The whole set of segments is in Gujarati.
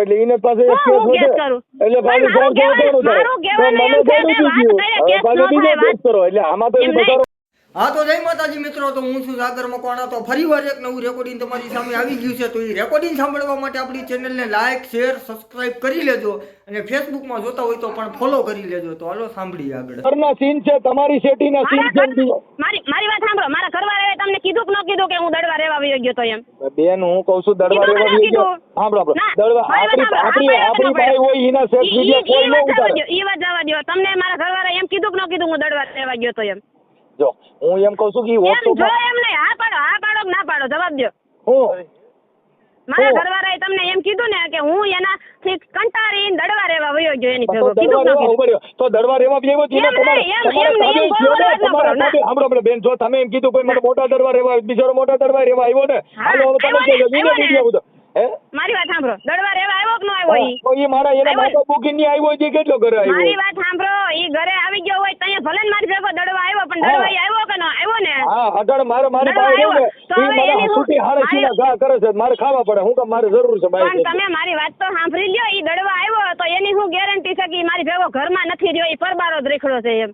એટલે એને પાસે એક કેસ હું કેસ વધે કરું એટલે પાછું મારું કેવાનું થાય કહેવાનું એમ છે કે વાત કરે કેસ પાછું નો બીજો થાય કેસ કરો એટલે આમાં તો એમ એ બધારો હા તો જય માતાજી મિત્રો, તો હું છું સાગર મકવાણા. તો ફરીવાર એક નવું રેકોર્ડિંગ તમારી સામે આવી ગયું છે. તો એ રેકોર્ડિંગ સાંભળવા માટે આપણી ચેનલને લાઈક શેર સબસ્ક્રાઇબ કરી લેજો અને ફેસબુકમાં જોતા હોય તો પણ ફોલો કરી લેજો. તો હાલો સાંભળીએ આગળ. ઘરના સીન છે, તમારી શેઠીના સીન છે. મારી વાત સાંભળો, મારા ઘરવાળાએ તમને કીધું કે ન કીધું કે હું દડવા રહેવા વયો ગયો તો એમ? બેન હું કહું છું દડવા રહેવા વયો ગયો. સાંભળો દડવા આપણી ભાઈ હોય એના સેટ વિડિયો કોઈ ન ઉતારે. ઈ વાત જવા દો. તમને મારા ઘરવાળાએ એમ કીધું કે ન કીધું હું દડવા રહેવા ગયો તો એમ? જો હું એમ કહું છું કે એમ જો એમ નહીં, હા પાડો કે ના પાડો જવાબ દો. હું મારા ઘરવાળાએ તમને એમ કીધું ને કે હું એનાથી કંટાળીને દડવા રહેવા વયો ગયો એની ભેગો કીધું ન કીધું? તો દડવા રહેવા બેવો સાંભળો બેન, જો તમે એમ કીધું ભાઈ મને મોટા દડવા રહેવા બિચારો મોટા દડવા રહેવા આવ્યો ને, હાલો હવે તમે કહેજો વિડિયો બધો. હે મારી વાત સાંભળો, દડવા રહેવા આવ્યો કે ન આવ્યો ઈ? તો ઈ મારા એના માતા બુકિંગ ની આવ્યો છે, કેટલો ઘરે આવ્યો? મારી વાત સાંભળો, ઈ ઘરે આવી ગયો હોય તો ભલે મારી ભેગો દડવા આવ્યો, પણ દડવા આવ્યો કે ન આવ્યો ને? હા અઢાર મારી પાસે આવ્યો ને, ઈ મને છૂટી હારે સીના ઘા કરે છે, મારે ખાવા પડે. હું કામ મારે જરૂર છે ભાઈ? પણ તમે મારી વાત તો સાંભળી લ્યો. ઈ દડવા આવ્યો તો એની હું ગેરંટી છે કે ઈ મારી ભેગો ઘરમાં નથી રહ્યો, ઈ પરબારો જ રેખડો છે એમ?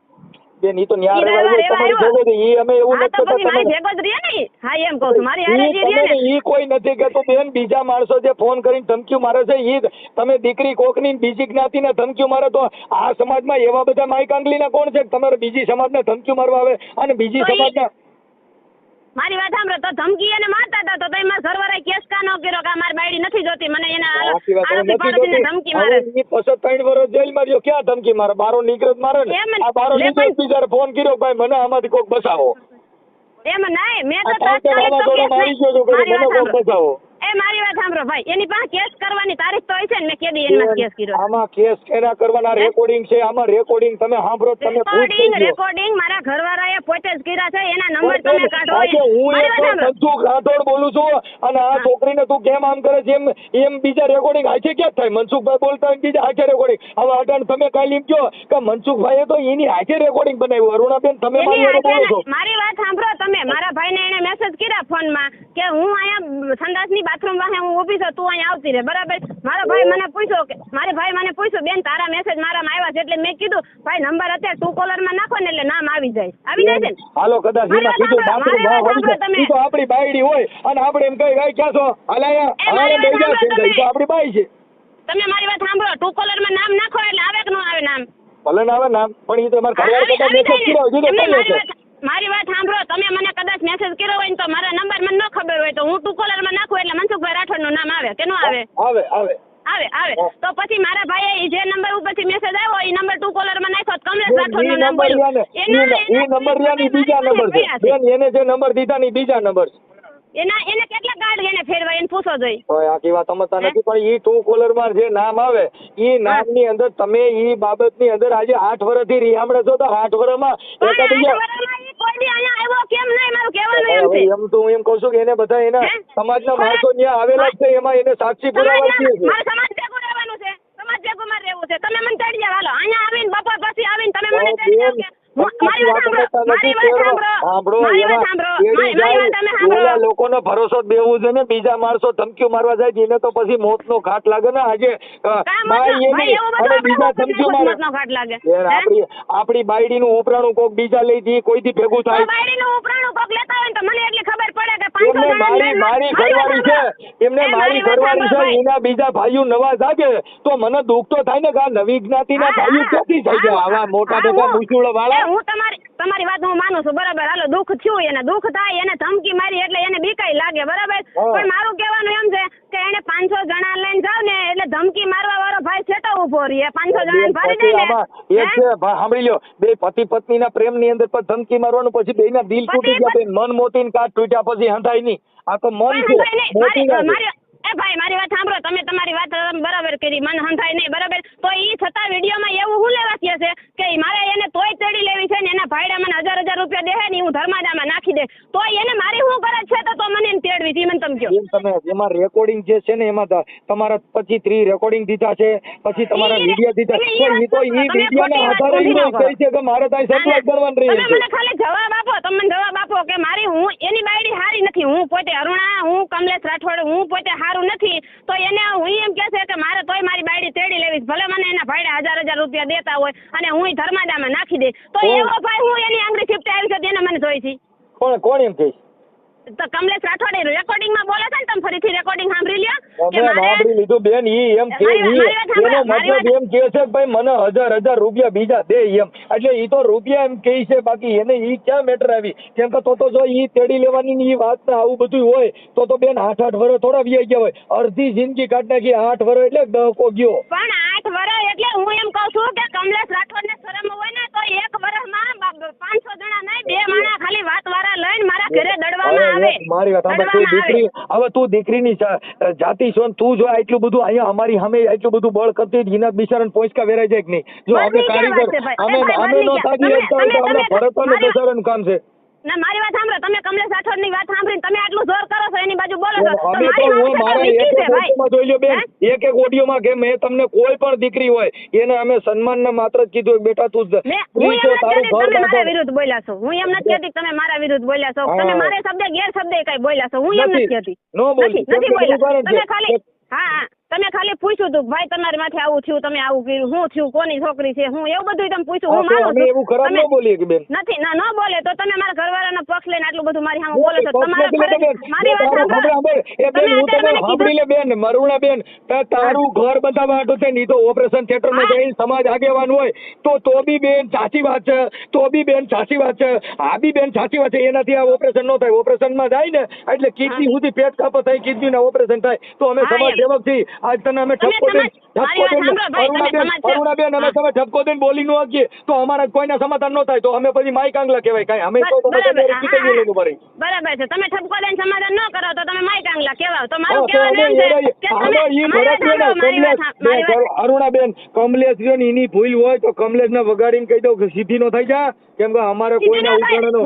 બેન ઈ તો ન્યા રહેવા તમારી ભેગો છે, ઈ અમે એવું નથી કરતા. મારી ભેગો જ રહે ને? હા એમ કહું છું, મારી હારે જ રહે ને? ઈ કોઈ નથી કહેતું બેન. બીજા માણસો જે ફોન કરીને ધમકીઓ મારે છે, ઈ તમે દીકરી કોકની બીજી જ્ઞાતિને ધમકીઓ મારે તો આ સમાજમાં એવા બધા માઈકાંગલીના કોણ છે કે તમારે બીજી સમાજને ધમકીઓ મારવા આવે અને બીજી સમાજના? મારી વાત સાંભળો, તો ધમકી એને મારતા હતા તો તમે મારા ઘરવાળાએ કેસ કા ન કર્યો કે મારી બાયડી નથી જોતી, મને એના આરોપી પાડોશીને ધમકી મારે? ઈ પછી 3 વર્ષ જેલમાં રહ્યો, ક્યાં ધમકી મારે? બારો નીકળે મારે ને. આ બારો નીકળે બીજારે ફોન કર્યો ભાઈ મને આમાંથી કોક બચાવો. એમ નહીં, મેં તો તાત્કાલિક મારી ગયો તો મને કોક બચાવો. મારી વાત સાંભળો ભાઈ, એની પાસે કેસ કરવાની તારીખ તો હોય છે ને, મેં કેદી એમાં કેસ કર્યો? આમાં કેસ કેના કરવાના? રેકોર્ડિંગ છે આમાં, રેકોર્ડિંગ તમે સાંભળો, તમે રેકોર્ડિંગ મારા ઘરવાળાએ પોતે જ કર્યા છે, એના નંબર તમે કાઢો. હું એક મનસુખ રાઠોડ બોલું છું અને આ છોકરીને તું કેમ આમ કરે છે એમ બીજા રેકોર્ડિંગ આખે ક્યાં થાય? મનસુખભાઈ બોલતા હોય બીજા આખે રેકોર્ડિંગ. હવે અટાણ તમે કાલે એમ કહો કે મનસુખભાઈએ તો એની આખે રેકોર્ડિંગ બનાવ્યું. અરુણાબેન તમે મારી વાત સાંભળો, તમે મારા ભાઈને એને મેસેજ કર્યા ફોનમાં કે હું અહીંયા સંડાસની બાથરૂમ વાહે હું ઊભી છું, તું અહીંયા આવતી રહે, બરાબર? મારો ભાઈ મને પૂછ્યું બેન તારા મેસેજ મારામાં આવ્યા છે, એટલે મેં કીધું ભાઈ નંબર અત્યારે ટુ કોલર માં નાખો ને એટલે નામ આવી જાય છે ને. હાલો કદાચ એમાં કીધું બાથરૂમ માં હોય તો આપણી બાયડી હોય અને આપણે એમ કહી ભાઈ ક્યાં છો હાલાયા તો આપણી બાઈ છે. તમે મારી વાત સાંભળો, ટુ કોલર માં નામ નાખો એટલે આવે કે ન આવે નામ? ભલે ના આવે નામ, પણ એ તો મારા ઘરવાળા કદાચ મેસેજ કર્યો દીધો. મારી વાત સાંભળો, તમે મને કદાચ મેસેજ કર્યો હોય તો મારા નંબર મને ન ખબર હોય તો હું ટુ કોલર માં નાખું એટલે મનસુખભાઈ રાઠોડ નું નામ આવે કે ન આવે? આવે. તો પછી મારા ભાઈએ જે નંબર ઉપરથી મેસેજ આવ્યો એ નંબર ટુ કોલર માં નાખ્યો, કમલેશ રાઠોડ નું નામ બોલ્યું. એ નંબર ની બીજા નંબર છે બેન, એને જે નંબર દીધા ની બીજા નંબર છે. એને કેટલા કાર્ડ એને ફેરવાય એને પૂછો જોઈ. આખી વાત સમજતા નથી, પણ ઈ ટુ કોલર માં જે નામ આવે ઈ નામ ની અંદર તમે ઈ બાબત ની અંદર આજે 8 વર્ષથી રીહામણે છો તો 8 વર્ષમાં એમ તો હું એમ કઉ છું કે એને બધા એના સમાજના માણસો ત્યાં આવેલા છે, એમાં એને સાક્ષી પુરાવા છે. સમાજ ભેગું રહેવાનું છે, સમાજ ભેગું મારે રહેવું છે. તમે મને ચડી જાવ, હાલો અહીંયા આવીને બપોર પછી આવીને તમે મને ચડી જાવ કે લોકોનો ભરોસો દેવું છે ને, બીજા માણસો ધમકીઓ મારવા જાય એને તો પછી મોત નો ઘાટ લાગે ને. આજે બીજા ધમકીઓ મારે આપડી બાયડી નું ઉપરાણું કોક બીજા લઈ દી કોઈથી ભેગું થાય. મારી ઘરવાળી છે, એમને મારી ઘરવાળી છે, એના બીજા ભાઈઓ નવા જાગે તો મને દુઃખ તો થાય ને કે આ નવી જ્ઞાતિના ભાઈઓ ક્યાંથી થઈ ગયા આવા મોટા મોટા મુસુળો વાળા? તમારી વાત હું માનું છું, બરાબર. હાલો દુઃખ થયું, એને દુઃખ થાય, એને ધમકી મારી એટલે એને બીકાઈ લાગે, બરાબર. પણ મારું કહેવાનું એમ છે કે એને 500 જણા લઈને જાવ ને એટલે ધમકી મારવા વાળો ભાઈ છેટો ઉભો રહે, 500 જણા ભારી દે ને. એક છે સાંભળી લ્યો, બે પતિ પત્ની ના પ્રેમ ની અંદર પણ ધમકી મારવાનું, પછી બે ના દિલ તૂટી ગયા, મન મોતી ને કાટ તૂટ્યા પછી હંધાય નહીં. આ તો મન છે મોતી. ભાઈ મારી વાત સાંભળો, તમે તમારી વાત બરાબર કરી, મન હંધાય નહીં, બરાબર. તો ઈ છતાં વિડીયોમાં એવું શું લેવાય છે કે મારે એને તોય ચડી લેવી છે ને એના ભાઈડા મને 1000 રૂપિયા દે ને હું ધર્માદામાં નાખી દે તો એને મારી શું કરે છે તો મને એને તેડવી હતી. મને તમે કહો તમે એમાં રેકોર્ડિંગ જે છે ને એમાં તમારા પછી 3 રેકોર્ડિંગ દીધા છે, પછી તમારા વિડીયો દીધા છે, તો ઈ વિડીયોના આધારે ઈ કહે છે કે મારે તારી સપ્લાય કરવાની રહી છે. મને ખાલી જવાબ આપો, તમે જવાબ આપો કે મારી હું એની બાયડી હારી નથી, હું પોતે અરુણા, હું કમલેશ રાઠોડ, હું પોતે હારું નથી, તો એને હું એમ કહે છે કે મારે તોય મારી બાયડી તેડી લેવી, ભલે મને એના ભાઈડા 1000 રૂપિયા દેતા હોય અને હું ધર્માદામાં નાખી દે, તો એવો ભાઈ હું એની આંગળી શિફ્ટ આવી છે તેને મને જોઈ છે. કોણ એમ કહીશ? તો કમલેશ રાઠોડ રેકોર્ડિંગમાં બોલે છે ને, તમે ફરીથી રેકોર્ડિંગ સાંભળી લ્યો કે અમે સાંભળી લીધું બેન. ઈ એમ કે એનો મતલબ એમ કે છે કે ભાઈ મને 1000 રૂપિયા બીજા દે એમ, એટલે ઈ તો રૂપિયા એમ કહે છે, બાકી એને ઈ ક્યાં મેટર આવી? કેમ કે તો જો ઈ તેડી લેવાની ની વાત ને આવું બધું હોય તો બેન 8 વર્ષ થોડા વી ગયા હોય, અડધી જિંદગી કાઢ નાખી. 8 વર્ષ એટલે દહકો ગયો. પણ 8 વર્ષ એટલે હું એમ કહું છું કે કમલેશ રાઠોડ ને શરમ હોય ને તો 1 વર્ષમાં 500 જણા નહીં, 2 માણા ખાલી વાત વાળા લઈને મારા ઘરે દડવામાં આવે. મારી વાત સાંભળ, તું દીકરી, હવે તું દીકરીની જાતિ છો ને તું જો આટલું બધું અહીંયા અમારી સામે આટલું બધું બળ કરતી હિના બિચારાને પોંચકા વેરાઈ જાય કે નહીં? જો અમે કારીગર અમે નો તાજી શકતા હોય તો આપણે ભરતોને બેસાડવાનું કામ છે. ના મારી વાત સાંભળો, તમે કમલેશ રાઠોડ ની વાત સાંભળીને તમે આટલું જોર કરો છો, એની બાજુ બોલો છો, તો અમે તો હું મારા એક જોઈ લો બેન, એક ઓડિયોમાં કે મેં તમને કોઈ પણ દીકરી હોય એને અમે સન્માન ને માત્ર જ કીધું બેટા તું તારું ઘર મારા વિરુદ્ધ બોલ્યા છો. હું એમ નથી કહેતી તમે મારા વિરુદ્ધ બોલ્યા છો, તમે મારે શબ્દ ગેરશબ્દ કઈ બોલ્યા છો, હું એમ નથી કહેતી. નો બોલી નથી બોલ્યા તમે ખાલી. હા તમે ખાલી પૂછ્યું તું ભાઈ તમારી માથે આવું થયું, તમે આવું કર્યું, હું થયું, કોની છોકરી છે, હું એવું બધું તમે પૂછ્યું. હું માનું છું એવું ખરાબ ન બોલીએ કે બેન. નથી ના ન બોલે તો તમે મારા ઘરવાળાનો પક્ષ લઈને આટલું બધું મારી સામે બોલો છો. મારી વાત સાંભળો એ બેન, હું તમે સાંભળી લે બેન, મરુણા બેન, તારું ઘર બતાવવા હાટુ છે ને, તો ઓપરેશન થિયેટર માં જઈને સમાજ આગેવાન હોય તો બી બેન સાચી વાત છે, તો બી બેન સાચી વાત છે, આ બી બેન સાચી વાત છે. એનાથી આ ઓપરેશન ન થાય, ઓપરેશન માં જાય ને એટલે કિડની સુધી પેટ કાપો થાય, કિડની ના ઓપરેશન થાય, તો અમે સમાજ સેવક છીએ. આજ તને અમે ઠપકો દઈને અરુણાબેન અમે તમે ઠપકો દઈને બોલી નો શકીએ તો અમારા કોઈના સમાધાન ન થાય, તો અમે પછી માઈ કાંગલા કહેવાય. કાંઈ અમે તો બરાબર છે, તમે ઠપકો દઈને સમાધાન ન કરો તો તમે માઈ કાંગલા કહેવાય. તો મારું કહેવાનું અરુણાબેન, કમલેશ જો એની ભૂલ હોય તો કમલેશ ને વગાડીને કહી દઉં કે સીધી નો થઈ જા, કેમ કે અમારે કોઈના ઉતારવાનો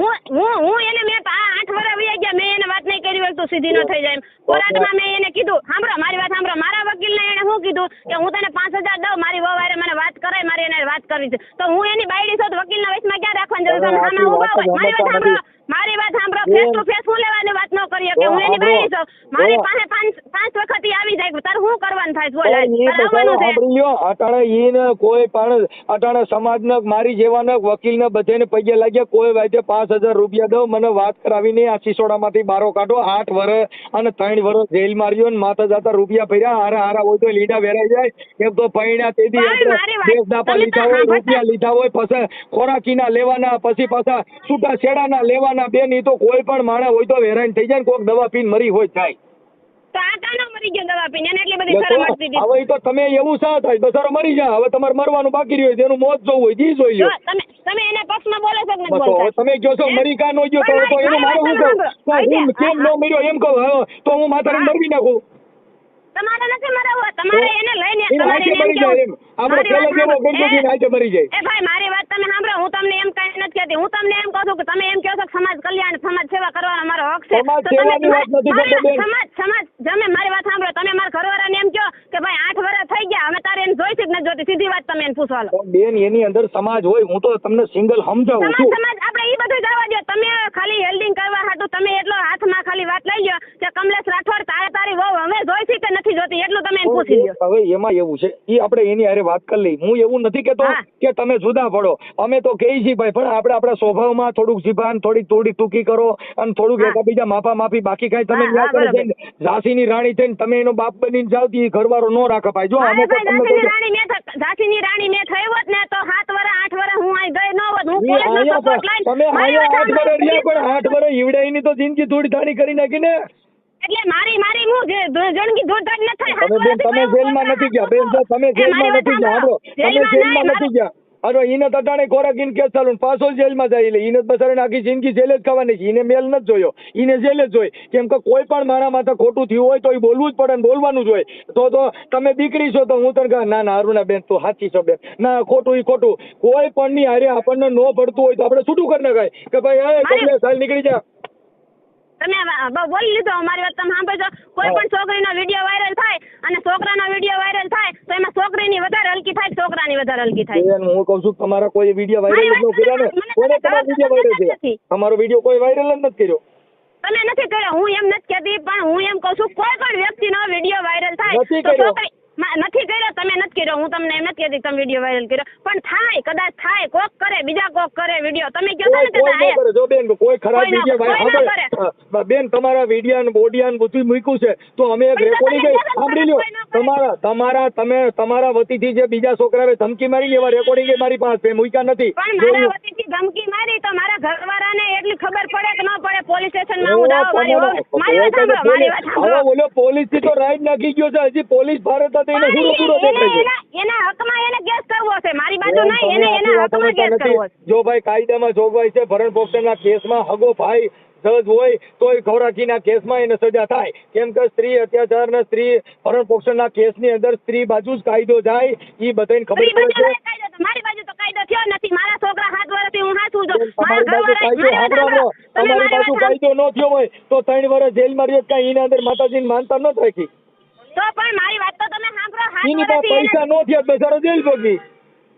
હું એને મેં 8 વર્ષ વહી ગયા, મેં એને વાત નહીં કરી હોય તો સીધી ન થઈ જાય. કોર્ટમાં મેં એને કીધું, સાંભળો મારી વાત સાંભળો, મારા વકીલને એને શું કીધું કે હું તને 5000 દઉં, મારી વહુ હારે મને વાત કરાય, મારી એને વાત કરવી છે, તો હું એની બાયડી છું તો વકીલના વચમાં ક્યાં રાખવાની જરૂર છે? સામે ઊભા હોય. મારી વાત સાંભળો, ફેસ ટુ ફેસ હું લેવાની વાત ન કરીએ કે હું એની બાયડી છું, મારી પાસે 5 વખત આવી જાય, તાર શું કરવાનું થાય? કોઈ પણ અટાણે સમાજને મારી જેવાને વકીલને બધાને પગે લાગ્યા, કોઈ વાતે 5000 રૂપિયા દો, મને વાત કરાવીને આ સિસોડામાંથી બારો કાઢો. 8 વર્ષ અને 3 વર્ષ જેલ માર્યો ને માથા જાતા રૂપિયા ફર્યા, હારા હોય તો લીડા વેરાઈ જાય. એમ તો પૈણા તેદી દેશ દાપા લીધા હોય, રૂપિયા લીધા હોય, પછી ખોરાકીના લેવાના, પછી પાછા છૂટા છેડાના લેવાના. બેન ઈ તો કોઈ પણ માણસ હોય તો વેરાન થઈ જાય ને, કોઈક દવા પીને મરી હોય થાય. હવે તો તમે એવું શા થાય, બસારો મરી જાય, હવે તમારે મરવાનું બાકી રહ્યું હોય, એનું મોત જોવું હોય જી જોઈ લો. તમે એના પક્ષમાં બોલો છો કે નથી બોલતા? તમે કહો છો મરી કા નો ગયો તો એનું મારે શું કહું, હું કેમ ન મર્યો એમ કહું, તો હું માથાને મરવી નાખું. તમારે નથી મરાવવો, તમારે એને લઈને તમારે એમ મરી જાય, એમ આપણે પેલા જેવો ગંદકી આજે મરી જાય. એ ભાઈ મારી વાત તમે સાંભળો, હું તમને એમ કઈ નથી કહેતી, હું તમને એમ કહું છું કે તમે એમ કહો છો કે સમાજ કલ્યાણ, સમાજ સેવા કરવાનો મારો હક છે. સમાજ સેવાની વાત નથી કરતો બેન. સમાજ તમે મારી વાત સાંભળો, તમે મારા ઘરવાળાને એમ કહો કે ભાઈ 8 વર્ષ થઈ ગયા, હવે તારે એને જોઈ છે કે નથી જોતી, સીધી વાત તમે એને પૂછવા લો. બેન એની અંદર સમાજ હોય, હું તો તમને સિંગલ સમજાવું છું. સમાજ આપણે ઈ બધું જવા દો, તમે ખાલી હેલ્ડિંગ કરવા હાટુ તમે એટલો હાથમાં ખાલી વાત લઈ લ્યો કે કમલેશ રાઠોડ તારી વહુ હવે જોઈ છે કે નથી જોતી, એટલું તમે એને પૂછી લ્યો. હવે એમાં એવું છે, ઈ આપણે એની હારે વાત કરી લઈ. હું એવું નથી કેતો કે તમે જુદા પડો, અમે તો કહી છીએ ભાઈ, પણ આપણે આપણા સ્વભાવમાં થોડુંક જીભાન થોડી ટૂંકી કરો અને થોડુંક એકબીજા માફી. બાકી કઈ તમે ઝાંસીની રાણી થઈને તમે એનો બાપ બનીને જાવ તો ઘરવાળો નો રાખે ભાઈ. જો અમે ઝાંસીની રાણી મેં થઈ હોત ને તો 7 વર્ષ 8 વર્ષ હું અહીં ગઈ ન હોત, હું પોલીસનો સપોર્ટ લઈને તમે 8 વર્ષ રહ્યા, પણ 8 વર્ષ ઈવડાઈની તો જિંદગી થોડી ધાણી કરી નાખી ને. એટલે મારી હું જણકી ધોધાડ ન થાય. તમે જેલમાં નથી ગયા બેન, તમે જેલમાં નથી ગયા, સાંભળો, તમે જેલમાં નથી ગયા. અરે ઈને તટાણે ખોરાકીને કેસ ચાલુ પાછો જેલમાં જાય, એટલે ઈને બસારાને આખી જિંદગી જેલ જ ખાવાની છે. ઈને મેલ નથી જોયો, ઈને જેલ જ જોઈ. કેમ કે કોઈ પણ મારા માથે ખોટું થયું હોય તો એ બોલવું જ પડે ને બોલવાનું જ હોય. તો તમે દીકરી છો તો હું તને કહું ના અરુણાબેન તું સાચી છો બેન, ના ખોટું ઈ ખોટું. કોઈ પણ ની હારે આપણને ન પડતું હોય તો આપણે છૂટું કરી નખાય કે ભાઈ કમલેશ હાલ નીકળી જા. તમે બોલી લીધો મારી વાત તમે સાંભળજો. કોઈ પણ છોકરીનો વિડીયો વાયરલ થાય અને છોકરાનો વિડીયો વાયરલ થાય તો એમાં છોકરીની વધારે હલકી થાય, છોકરાની વધારે હલકી થાય. બેન હું કહું છું તમારા કોઈ વિડીયો વાયરલ જ ન કર્યા ને, કોને તમારો વિડીયો વાયરલ કર્યો? તમારો વિડીયો કોઈ વાયરલ જ નથી કર્યો. તમે નથી કર્યો, હું એમ નથી કહેતી, પણ હું એમ કહું છું કોઈ પણ વ્યક્તિનો વિડીયો વાયરલ થાય નથી તો કર્યો. છોકરી નથી કર્યો, તમે નથી કર્યો, હું તમને એમ નથી કહેતી તમે વિડીયો વાયરલ કર્યો, પણ થાય, કદાચ થાય, કોક કરે, બીજા કોક કરે વિડીયો. તમે કહો છો ને કે કોઈ ન કરે. જો બેન કોઈ ખરાબ કોઈ ન વિડીયો કરે. બેન તમારા વિડીયો ને બોડિયા ને બધું મૂક્યું છે તો અમે એક પણ રેકોર્ડિંગ તમે કહેતા સાંભળી લ્યો. કોઈ ન કરે. તમારા વતીથી જે બીજા છોકરાએ ધમકી મારી એવા રેકોર્ડિંગ મારી પાસે મૂક્યા નથી. પણ મારા વતીથી ધમકી મારી તો મારા ઘરવાળાને એટલી ખબર પડે કે ન પડે, પોલીસ સ્ટેશનમાં હું દાવો મારી વાત સાંભળો, મારી વાત સાંભળો. હવે બોલો પોલીસ થી તો રાઈડ નાખી ગયો છે, હજી પોલીસ ભારત હતી એને પૂરો પૂરો દેખાય છે. એના હકમાં એને કેસ કરવો છે, મારી બાજુ નહીં, એને એના હકમાં કેસ કરવો છે. જો ભાઈ કાયદામાં જોગવાઈ છે ભરણ પોષણના કેસમાં હગો ભાઈ જજ હોય તોય ગૌરાકીના કેસમાં એને સજા થાય. કેમ કે સ્ત્રી અત્યાચારના સ્ત્રી ભરણ પોષણના કેસની અંદર સ્ત્રી બાજુ જ કાયદો જાય એ બધાને ખબર મારી પડે બાજુ છે. કાયદો તો મારી બાજુ તો કાયદો થયો નથી. મારા છોકરા 7 વર્ષથી હું હાચું છું. તમારી બાજુ કાયદો તમારી બાજુ કાયદો ન થયો હોય તો 3 વર્ષ જેલમાં રહ્યો કાંઈ એના અંદર માતાજીને માનતા ન રાખી. તો પણ મારી વાત તો તમે સાંભળો. 7 એની પાસે વર્ષથી પૈસા ન થયા બેચારો જેલ ભોગવી.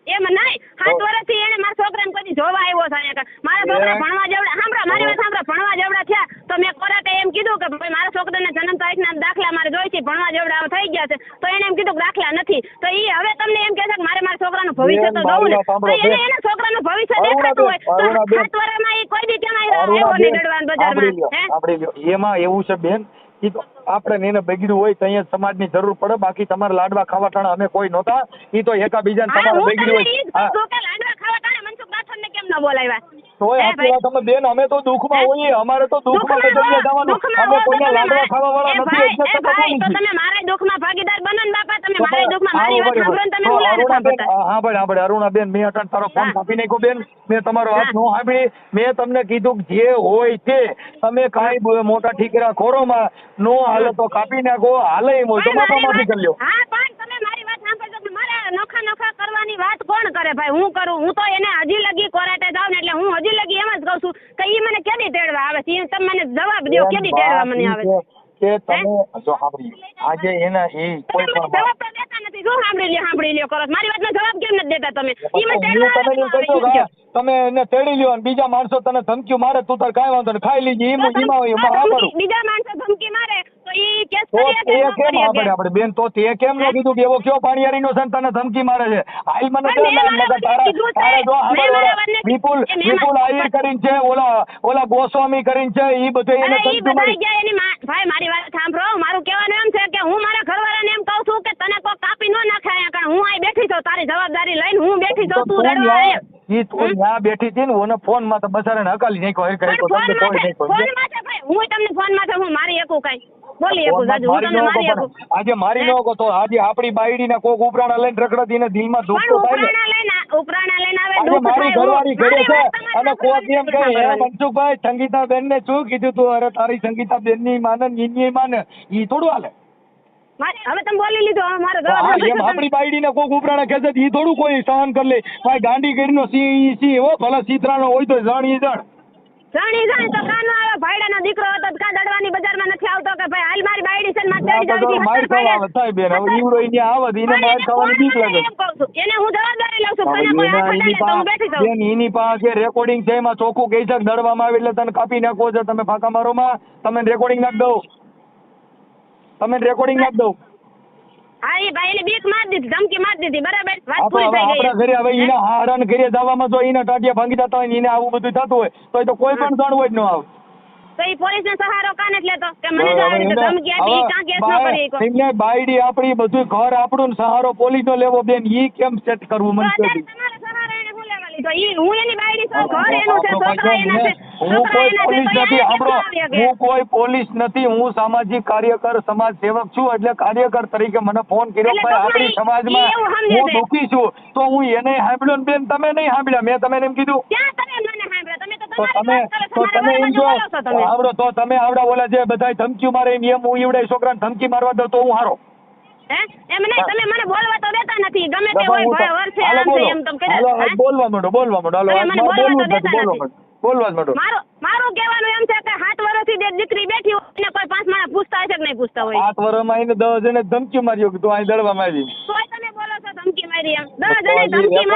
એમ નહીં, 7 વર્ષથી એને મારા છોકરાને કોઈ જોવા આવ્યો છે અહીંયા. મારા છોકરા ભણવા જેવડા, સાંભળો મારી વાત સાંભળો, ભણવા જેવડા થયા તો મેં કોર્ટે એમ કીધું કે ભાઈ મારા છોકરાને જન્મ તારીખના દાખલા મારે જોઈ છે, ભણવા જેવડા થઈ ગયા છે, તો એને એમ કીધું કે દાખલા નથી. તો એ હવે તમને એમ કહે છે કે મારે મારા છોકરાનું ભવિષ્ય તો જોવું ને, તો એને એના છોકરાનું ભવિષ્ય દેખાતું હોય તો 7 વર્ષમાં એ કોઈ દી કેમ આવ્યો નહીં દડવાન બજારમાં. એમાં એવું છે બેન ઈ તો આપણે એને બગડ્યું હોય તો અહીંયા સમાજની જરૂર પડે, બાકી તમારે લાડવા ખાવા ટાણા અમે કોઈ નહોતા. ઈ તો એકાબીજાને તમારે બગડ્યું હોય લાડવા ખાવા ટાણે મનસુખ રાઠોડને કેમ ન બોલાવ્યા? તોય આટલી વાત અમે બેન અમે તો દુઃખમાં હોઈએ, અમારે તો દુઃખમાં જગ્યા જવાનું, અમે કોઈના લાડવા ખાવા વાળા નથી. એટલે તો તમે મારા દુઃખમાં ભાગીદાર બનો ને બાપા. તમે મારા દુઃખમાં મારી વાત સાંભળો ને તમે અરુણાબેન, હા ભાઈ આપણે અરુણાબેન મેં અટાણ તારો ફોન કાપી નાખ્યો બેન. મેં તમારો વાત ન સાંભળી. મેં તમને કીધું કે જે હોય તે તમે કાંઈ મોટા ઠીકરા ખોરોમાં નો હાલે તો કાપી નાખો, હાલે એમ હોય તો માફામાફી કરી લ્યો. હા પણ તમે મારી વાત સાંભળજો કે મારે નોખા કરવાની વાત કોણ કરે ભાઈ? હું કરું? હું તો એને હજી લગી કોર્ટે જાઉં ને એટલે હું હજી લગી એમ જ કહું છું કે ઈ મને કેદી તેડવા આવે છે? તમે મને જવાબ દો, કેદી તેડવા મને આવે છે? કે તમે જો સાંભળી આજે એના એ કોઈ પણ જવાબ તો દેતા નથી. શું સાંભળી લ્યો કરો? મારી વાતનો જવાબ કેમ નથી દેતા તમે? ઈ મને હું તને એમ કહી દઉં કે તમે એને તેડી લ્યો અને બીજા માણસો તને ધમકી મારે તું તાર કાંઈ વાંધો નહીં ખાઈ લીધી એમાં બીજા માણસો ધમકી મારે તો ઈ કેસ તો કરીએ તે કેમ આપણે બેન તો તે કેમ ન કીધું કે એવો કયો પાણીયારીનો છે ને તને ધમકી મારે છે? હાલ મને પણ કેમ મેં મગર તારા જો વિપુલ આહિર કરીને છે, ઓલા ગોસ્વામી કરીને છે, ઈ બધે એને ઈ ધમકી બધા મારી. ગયા એની ભાઈ મારી વાત સાંભળો. મારું કહેવાનું એમ છે કે હું મારા ઘરવાળાને એમ કહું છું કે તને કોઈ કાપી ન નાખાય, કારણ હું અહીં બેઠી છું, તારી જવાબદારી લઈને હું બેઠી છું, તું રડવા આય. ઈ તો ત્યાં બેઠી હતી ને ઓને ફોન માં તો બસારાને હકાલી નાખ્યો હે કરી તો તમને કોઈ નાખ્યો. ફોન માં છે ભાઈ, હું તમને ફોન માં છે, હું મારી એકું કઈ બોલી એકું જાજુ, હું તમને મારી એકું. આજે મારી નો તો આજે આપણી બાયડી ના કોક ઉપરાણા લઈને રખડતી ને દિલમાં દુઃખ તો થાય ને. ઉપરાણા લઈને આવે આજે દુઃખ મારી થાય. ઘરવાળી ઘરે છે અને કોક એમ કહે હે મનસુખભાઈ સંગીતા બેન ને શું કીધું તું? અરે તારી સંગીતા બેન ની માને ની માને ઈ થોડું હાલે. હવે તમે બોલી લીધું, હવે મારો જવાબ હા એમ આપણી બાયડી ને કોક ઉપરાણા ખેંચે ઈ થોડું કોઈ સહન કરી લે. ભાઈ ગાંડી ગીરનો સી એવો ભલે સીતરાનો હોય તો જણ ઈ જણ. જાણી તો કાનો આવ્યો ભાઈડાનો દીકરો હતો તો કા દડવાની બજારમાં નથી આવતો કે ભાઈ હાલ મારી બાયડી છે ને મારી માર તેડી જાવી ખાવા આવે થાય બેન. હવે ઈવડો ઈને આવે ઈને માર ખાવાની બીક લાગે. એને હું જવાબદારી લઉં છું. તને કોઈ હાથ અડાડે તો હું બેઠી જાઉં. બેન એની પાસે રેકોર્ડિંગ છે એમાં ચોખ્ખું કહી છે દડવામાં આવે એટલે તને કાપી નાખવો છે. તમે ફાંકા મારો માં તમે રેકોર્ડિંગ નાખ દઉં, તમે રેકોર્ડિંગ નાખ દઉં. હા એ ભાઈ એને બીક મારી દીધી, ધમકી મારી દીધી, બરાબર વાત આપણે પૂરી થઈ આપણા ઘરે હવે એના હારણ ઘરે જવામાં જો એના ટાટિયા ભાંગી જતા હોય ને એને આવું બધું થતું હોય તો કોઈ પણ જણ હોય જ ન આવે. તો એ પોલીસ ને સહારો કાને જ લેતો કે મને જો આવી રીતે ધમકી આપી, ઈ કાં કેસ ન કરી શકો. એમને બાયડી આપણી બધું ઘર આપણું ને સહારો પોલીસ નો લેવો બેન ઈ કેમ સેટ કરવું મને કહો. અત્યારે તમારો સહારો એને શું લેવા લીધો? ઈ હું એની બાયડી છું, ઘર એનું છે, છોકરા એના છે, હું કોઈ પોલીસ નથી. સાંભળો, છોકરા હું કોઈ પોલીસ નથી, હું સામાજિક કાર્યકર સમાજ સેવક છું. એટલે કાર્યકર તરીકે મને ફોન કર્યો એટલે ભાઈ તો આપણી ઈ સમાજમાં એવું સમજે હું છે. દુઃખી છું તો હું એને સાંભળ્યો ને બેન તમે નહીં સાંભળ્યા. મેં તમને એમ કીધું ક્યાં તમે મને સાંભળ્યા? તમે તો તો તમારી તમે વાત કરો છો, મારા એમ જો બાજુ બોલો છો તમે. આવડો તો તમે આવડા ઓલા જે બધા ધમકી મારે એમ હું ઈવડે છોકરાને ધમકી મારવા દઉં તો હું હારો. હે એમ નહીં, તમે મને બોલવા તો દેતા નથી. ગમે તે હોય ભાઈ વર્ષે હાલો આમ છે બોલો. એમ તમે કહી હાલો, દો. હે? બોલવા માંડો હાલો તમે મને મારે બોલવા બોલવું તો જ નથી, દેતા બોલવા નથી. માંડો, બોલવા જ માંડો. મારું કહેવાનું એમ છે કે 7 વર્ષથી મારી દીકરી બેઠી હોય એને કોઈ 5 માણસ પૂછતા હશે કે નહીં પૂછતા હોય? 7 વર્ષમાં એને 10 જણે ધમકી માર્યો કે તું અહીં દળવા મારી. તોય તમે બોલો છો ધમકી મારી એમ? 10 જણે ધમકી મારી.